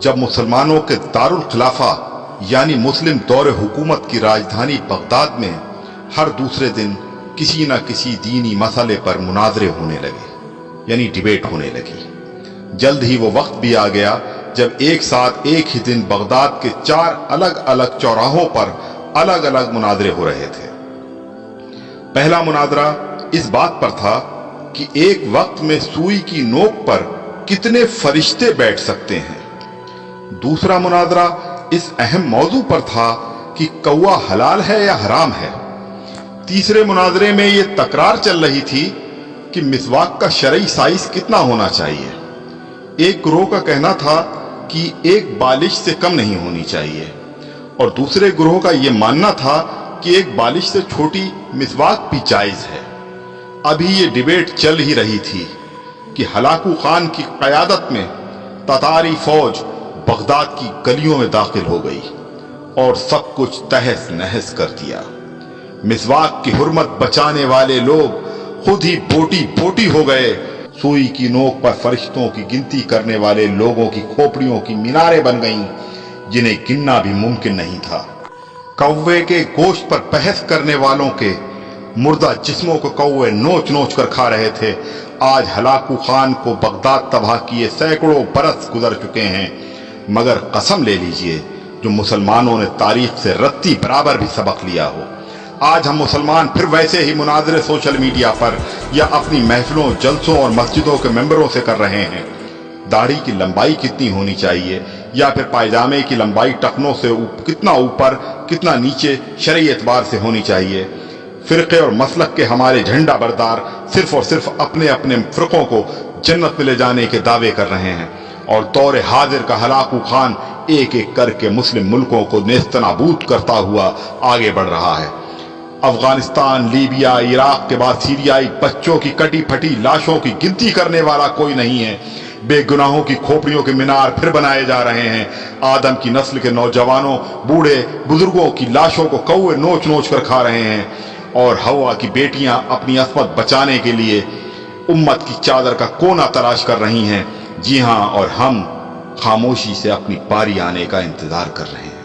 जब मुसलमानों के दारुल खिलाफा यानी मुस्लिम दौर हुकूमत की राजधानी बगदाद में हर दूसरे दिन किसी न किसी दीनी मसले पर मुनाजरे होने लगे यानी डिबेट होने लगी। जल्द ही वो वक्त भी आ गया जब एक साथ एक ही दिन बगदाद के 4 अलग अलग चौराहों पर अलग अलग मुनाजरे हो रहे थे। पहला मुनाजरा इस बात पर था कि एक वक्त में सुई की नोक पर कितने फरिश्ते बैठ सकते हैं। दूसरा मुनाजरा इस अहम मौजू पर था कि कौवा हलाल है या हराम है। तीसरे मुनाजरे में यह तकरार चल रही थी कि मिसवाक का शरई साइज कितना होना चाहिए। एक ग्रोह का कहना था कि एक बालिश से कम नहीं होनी चाहिए और दूसरे ग्रोह का यह मानना था कि एक बालिश से छोटी मिसवाक भी जायज है। अभी ये डिबेट चल ही रही थी कि हलाकू खान की क़यादत में ततारी फौज बगदाद की गलियों में दाखिल हो गई और सब कुछ तहस नहस कर दिया। मिसवाक की हुर्मत बचाने वाले लोग खुद ही बोटी बोटी हो गए। सुई की नोक पर फरिश्तों की गिनती करने वाले लोगों की खोपड़ियों की मीनारें बन गईं जिन्हें गिनना भी मुमकिन नहीं था। कौवे के गोश्त पर बहस करने वालों के मुर्दा जिस्मों को कौवे नोच नोच कर खा रहे थे। आज हलाकू खान को बगदाद तबाह किए सैकड़ों बरस गुजर चुके हैं, मगर कसम ले लीजिए जो मुसलमानों ने तारीख से रत्ती बराबर भी सबक लिया हो। आज हम मुसलमान फिर वैसे ही मुनाजरे सोशल मीडिया पर या अपनी महफिलों, जलसों और मस्जिदों के मेंबरों से कर रहे हैं। दाढ़ी की लंबाई कितनी होनी चाहिए या फिर पायजामे की लंबाई टखनों से कितना ऊपर कितना नीचे शरई एतबार से होनी चाहिए। फिरके और मसलक के हमारे झंडा बरदार सिर्फ और सिर्फ अपने अपने फिरकों को जन्नत में ले जाने के दावे कर रहे हैं और दौरे हाजिर का हलाकू खान एक एक करके मुस्लिम मुल्कों को नेस्तनाबूद करता हुआ आगे बढ़ रहा है। अफगानिस्तान, लीबिया, इराक के बाद सीरियाई बच्चों की कटी फटी लाशों की गिनती करने वाला कोई नहीं है। बेगुनाहों की खोपड़ियों के मीनार फिर बनाए जा रहे हैं। आदम की नस्ल के नौजवानों, बूढ़े बुजुर्गों की लाशों को कौवे नोच नोच कर खा रहे हैं और हवा की बेटियां अपनी असमत बचाने के लिए उम्मत की चादर का कोना तलाश कर रही हैं। जी हां, और हम खामोशी से अपनी बारी आने का इंतजार कर रहे हैं।